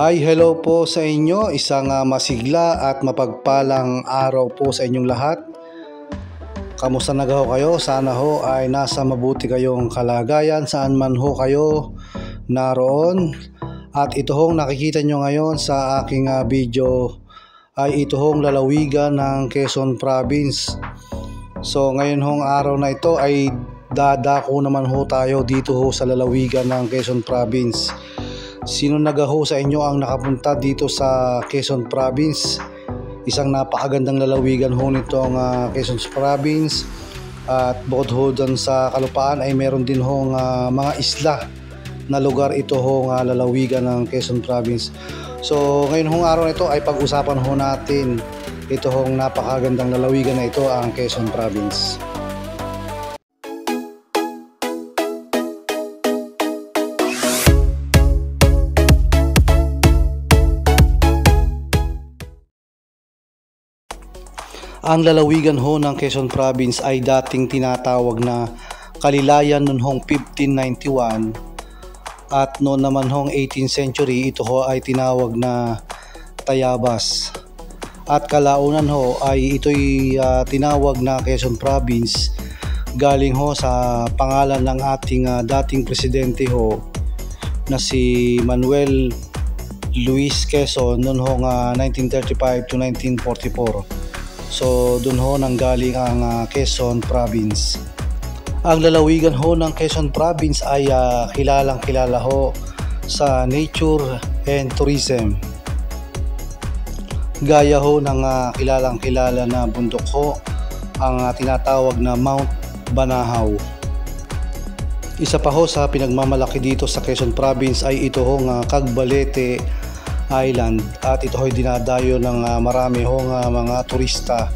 Hi, hello po sa inyo. Isang masigla at mapagpalang araw po sa inyong lahat. Kamusta na ho kayo? Sana ho ay nasa mabuti kayong kalagayan saan man ho kayo naroon. At ito hong nakikita nyo ngayon sa aking video ay ito hong lalawigan ng Quezon Province. So ngayon hong araw na ito ay dadako naman ho tayo dito ho sa lalawigan ng Quezon Province. Sino nagaho sa inyo ang nakapunta dito sa Quezon Province? Isang napakagandang lalawigan ho nitong Quezon Province. At bukod ho dyan sa kalupaan ay meron din ho mga isla na lugar ito ho lalawigan ng Quezon Province. So ngayon hong araw na ito ay pag-usapan ho natin ito hong napakagandang lalawigan na ito, ang Quezon Province. Ang lalawigan ho ng Quezon Province ay dating tinatawag na Kalilayan noon hong 1591 at noon naman hong 18th century ito ho ay tinawag na Tayabas. At kalaunan ho ay ito'y tinawag na Quezon Province galing ho sa pangalan ng ating dating presidente ho na si Manuel Luis Quezon noon hong 1935 to 1944. So doon ho nanggaling ang Quezon Province. Ang lalawigan ho ng Quezon Province ay kilalang kilala ho sa nature and tourism. Gaya ho ng kilalang kilala na bundok ho ang tinatawag na Mount Banahaw. Isa pa ho sa pinagmamalaki dito sa Quezon Province ay ito hong Cagbalete Island at ito ay dinadayo ng marami hong mga turista.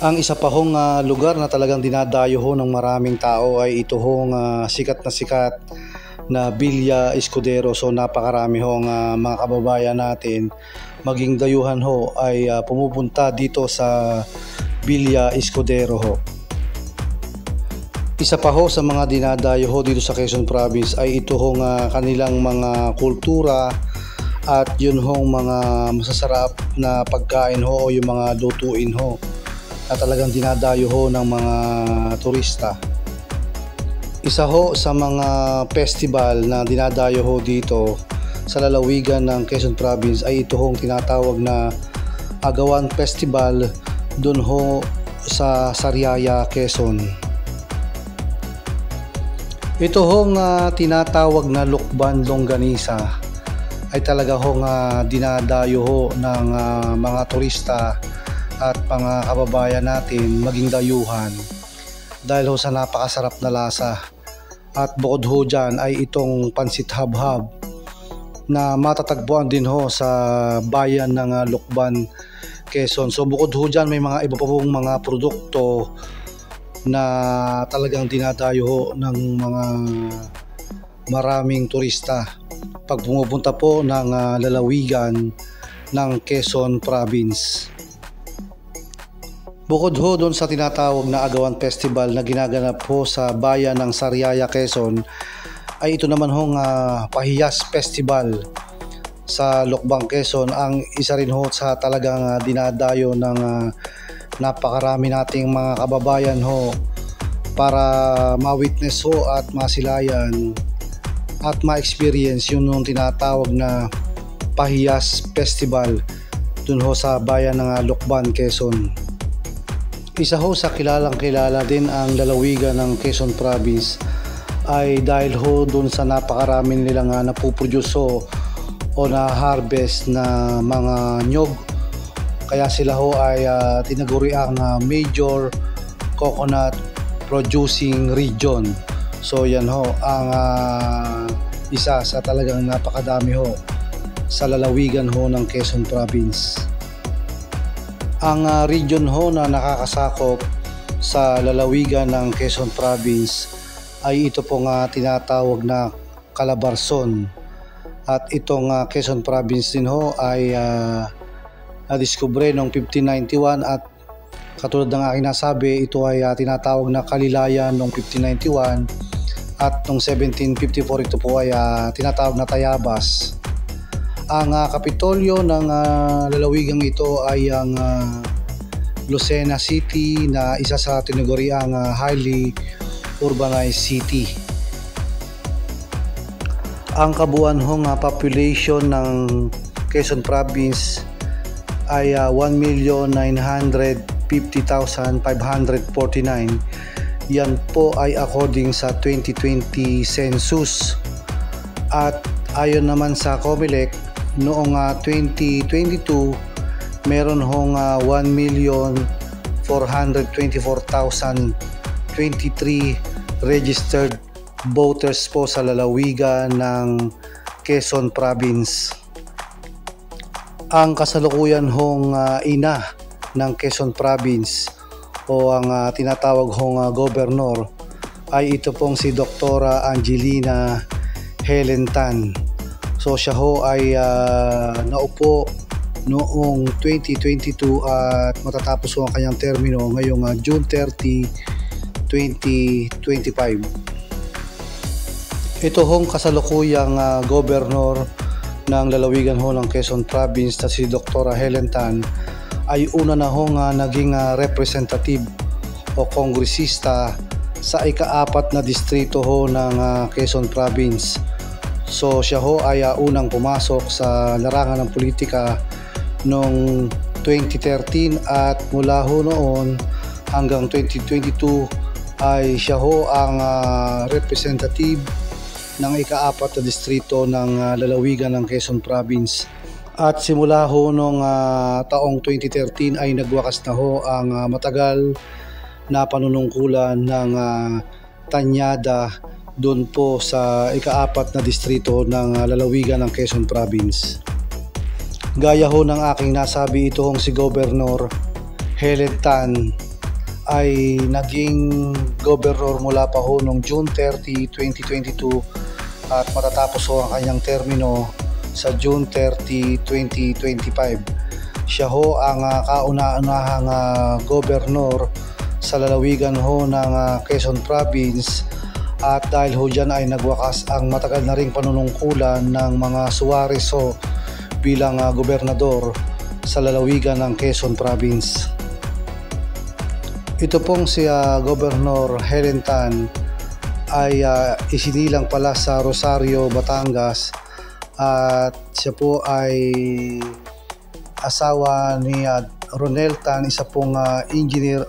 Ang isa pa hong lugar na talagang dinadayo ho ng maraming tao ay ito hong sikat na Villa Escudero. So napakarami hong mga kababayan natin maging dayuhan ho ay pumupunta dito sa Villa Escudero ho. Isa pa ho sa mga dinadayo ho dito sa Quezon Province ay ito hong kanilang mga kultura at yun hong mga masasarap na pagkain ho o yung mga lutuin ho na talagang dinadayo ho ng mga turista. Isa ho sa mga festival na dinadayo ho dito sa lalawigan ng Quezon Province ay ito hong tinatawag na Agawan Festival dun ho sa Sariaya, Quezon. Ito hong tinatawag na Lukban Longganisa ay talaga hong dinadayo ho ng mga turista at mga kababayan natin maging dayuhan dahil ho sa napakasarap na lasa. At bukod ho dyan ay itong pansit habhab na matatagpuan din ho sa bayan ng Lukban, Quezon. So bukod ho dyan may mga iba pa pong mga produkto na talagang dinadayo ho ng mga maraming turista pag pumupunta po ng lalawigan ng Quezon Province. Bukod ho doon sa tinatawag na Agawan Festival na ginaganap po sa bayan ng Sariaya, Quezon, ay ito naman hong Pahiyas Festival sa Lukban, Quezon. Ang isa rin ho sa talagang dinadayo ng napakarami nating mga kababayan ho para ma-witness ho at masilayan at ma-experience yung nung tinatawag na Pahiyas Festival dun ho sa bayan ng Lukban, Quezon. Isa ho sa kilalang kilala din ang lalawigan ng Quezon Province ay dahil ho dun sa napakarami nilang napuproduce o na-harvest na mga nyog. Kaya sila ho ay tinaguri ang major coconut producing region. So yan ho ang isa sa talagang napakadami ho sa lalawigan ho ng Quezon Province. Ang region ho na nakakasakop sa lalawigan ng Quezon Province ay ito pong tinatawag na Calabarzon. At itong Quezon Province din ho ay na-discover noong 1591 at katulad ng aking nasabi, ito ay tinatawag na Kalilayan noong 1591 at noong 1754 ito po ay tinatawag na Tayabas. Ang kapitolyo ng lalawigang ito ay ang Lucena City na isa sa tinaguriang highly urbanized city. Ang kabuuan population ng Quezon Province ay 1,950,549. Yan po ay according sa 2020 census. At ayon naman sa COMELEC, noong 2022, meron 1,424,023 registered voters po sa lalawigan ng Quezon Province. Ang kasalukuyan ina ng Quezon Province o ang tinatawag gobernador ay ito pong si Dr. Angelina Helen Tan. So siya ay naupo noong 2022 at matatapos ang kanyang termino ngayong June 30, 2025. Ito kasalukuyang gobernador ng lalawigan ng Quezon Province na si Dr. Helen Tan ay una na naging representative o kongresista sa ika-4 na distrito ng Quezon Province. So siya ay unang pumasok sa larangan ng politika noong 2013 at mula noon hanggang 2022 ay siya ang representative ng ika-4 na distrito ng lalawigan ng Quezon Province. At simula noong taong 2013 ay nagwakas na ang matagal na panunungkulan ng Tanyada doon po sa ika-4 na distrito ng lalawigan ng Quezon Province. Gaya ng aking nasabi, ito si Gobernador Helen Tan ay naging gobernador mula pa noong June 30, 2022 at matatapos ang kanyang termino sa June 30, 2025. Siya ang kauna-unahang gobernador sa lalawigan ng Quezon Province at dahil dyan ay nagwakas ang matagal na ring panunungkulan ng mga Suarez bilang gobernador sa lalawigan ng Quezon Province. Ito si Gobernador Helen Tan ay isinilang pala sa Rosario, Batangas at siya po ay asawa ni Ronel Tan, isa pong engineer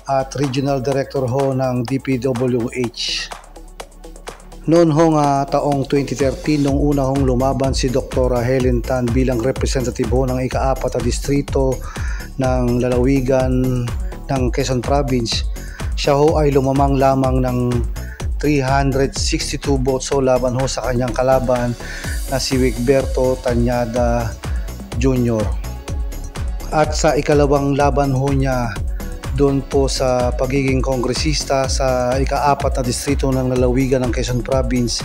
at regional director ng DPWH. Noon taong 2013 nung una lumaban si Dr. Helen Tan bilang representative ng ika-4 na distrito ng lalawigan ng Quezon Province, siya ay lumamang lamang ng 362 votes laban sa kanyang kalaban na si Wigberto Tanyada Jr. At sa ikalawang laban niya doon po sa pagiging kongresista sa ika-4 na distrito ng lalawigan ng Quezon Province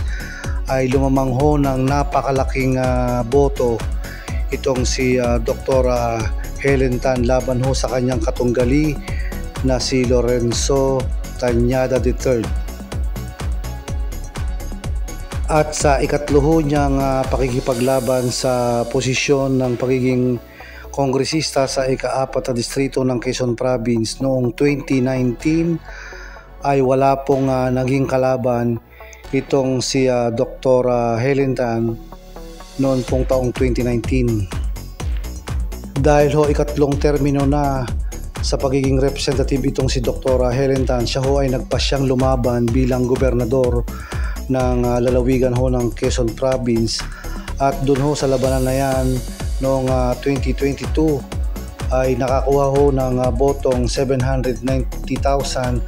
ay lumamang ng napakalaking boto itong si Dr. Helen Tan laban sa kanyang katunggali na si Lorenzo Tanyada III. At sa ikatlo niyang pakikipaglaban sa posisyon ng pagiging kongresista sa ika-4 na distrito ng Quezon Province noong 2019 ay wala pong naging kalaban itong si Dr. Helen Tan noon pong taong 2019. Dahil ikatlong termino na sa pagiging representative itong si Dr. Helen Tan, siya ay nagpasyang lumaban bilang gobernador ng lalawigan ng Quezon Province at doon sa labanan na yan noong 2022 ay nakakuha ng botong 790,534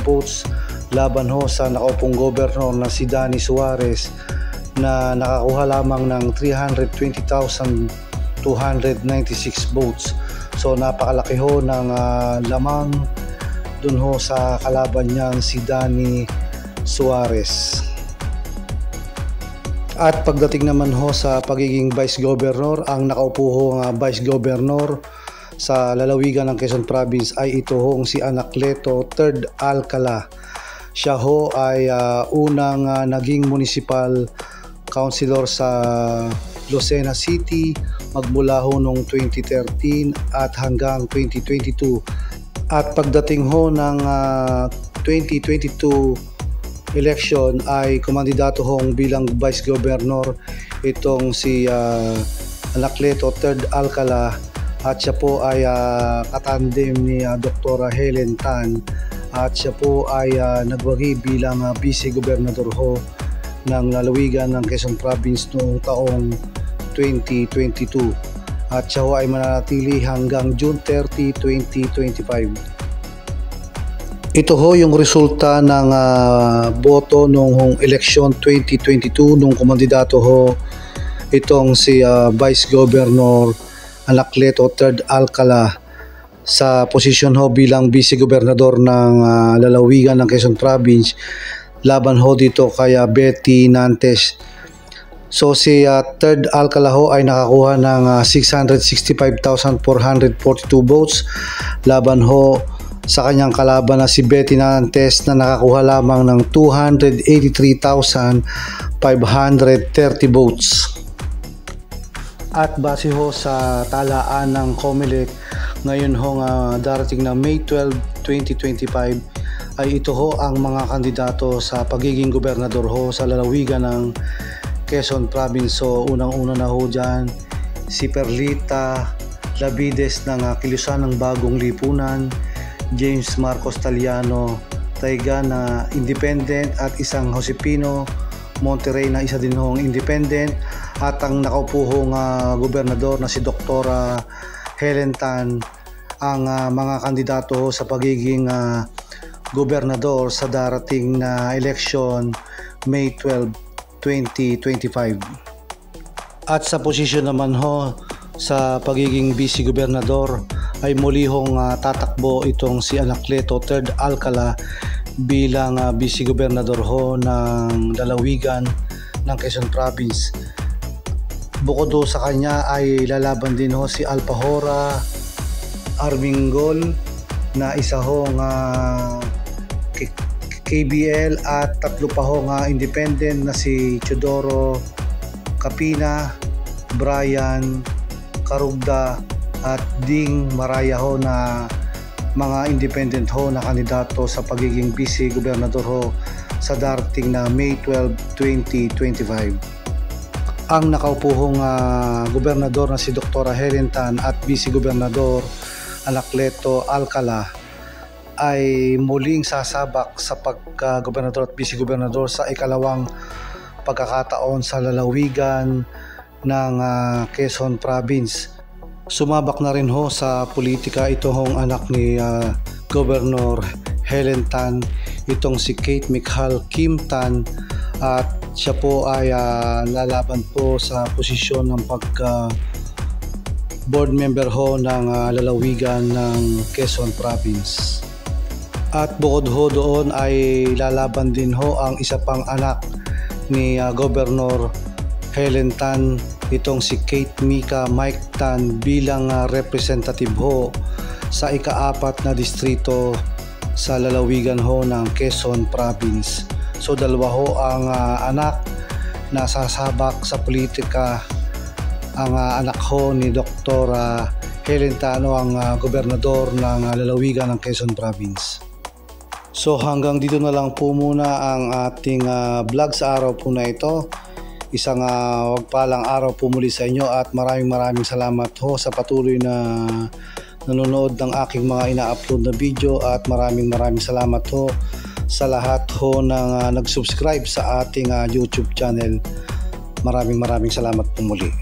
votes laban sa nakaupong gobernador na si Danny Suarez na nakakuha lamang ng 320,296 votes. So napakalaki ng lamang dun sa kalaban niyang si Danny Suarez. At pagdating naman sa pagiging Vice Governor, ang nakaupo Vice Governor sa lalawigan ng Quezon Province ay ito si Anacleto III Alcala. Siya ay unang naging municipal councilor sa Lucena City magmula ho noong 2013 at hanggang 2022. At pagdating ho ng 2022 election ay kumandidato hong bilang Vice Governor itong si Anacleto III Alcala, at siya po ay katandem ni Dr. Helen Tan, at siya po ay nagwagi bilang Vice Gobernador ho ng lalawigan ng Quezon Province noong taong 2022, at siya ho ay mananatili hanggang June 30, 2025. Ito ho yung resulta ng boto noong eleksyon 2022 nung kumandidato ho itong si Vice Governor Anacleto III Alcala sa posisyon ho bilang Vice Gobernador ng lalawigan ng Quezon Province laban ho dito kay Betty Nantes. So si Third Alcala ho ay nakakuha ng 665,442 votes laban ho sa kanyang kalaban na si Betty Nantes na nakakuha lamang ng 283,530 votes. At base ho sa talaan ng COMELEC ngayon ho darating na May 12, 2025 ay ito ho ang mga kandidato sa pagiging gobernador ho sa lalawigan ng Quezon Province. So unang-una na ho dyan si Perlita Labides ng Kilusan ng Bagong Lipunan, James Marcos Taliano Taiga na independent, at isang Josepino Monterrey na isa din hong independent, at ang nakaupo hong gobernador na si Dr. Helen Tan ang mga kandidato sa pagiging gobernador sa darating na election May 12, 2025. At sa posisyon naman ho sa pagiging vice gobernador ay muli hong tatakbo itong si Anacleto III Alcala bilang vice gobernador ho ng lalawigan ng Quezon Province. Bukod ho sa kanya ay lalaban din ho si Alpahora Armingol na isa hong KBL, at tatlo pa hong independent na si Chodoro Capina, Brian Carugda at Ding Maraya ho na mga independent ho na kandidato sa pagiging vice gobernador ho sa darating na May 12, 2025. Ang nakaupo hong gobernador na si Dr. Helen Tan at vice gobernador Anacleto Alcala ay muling sasabak sa pagka-gobernador at vice gobernador sa ikalawang pagkakataon sa lalawigan ng Quezon Province. Sumabak na rin ho sa politika ito hong anak ni Governor Helen Tan, itong si Kate Mikhal Kim Tan, at siya po ay lalaban po sa posisyon ng pagka board member ho ng lalawigan ng Quezon Province. At bukod ho doon ay lalaban din ho ang isa pang anak ni Governor Helen Tan, itong si Kate Mika Mike Tan bilang representative ho sa ika-4 na distrito sa lalawigan ho ng Quezon Province. So dalawa ho ang anak na sasabak sa politika. Ang anak ho ni Dr. Helen Tan, ang gobernador ng lalawigan ng Quezon Province. So hanggang dito na lang po muna ang ating vlog sa araw po na ito. Isang wagpalang araw po muli sa inyo, at maraming salamat ho sa patuloy na nanonood ng aking mga ina-upload na video, at maraming salamat ho sa lahat ho ng nag-subscribe sa ating YouTube channel. Maraming salamat po muli.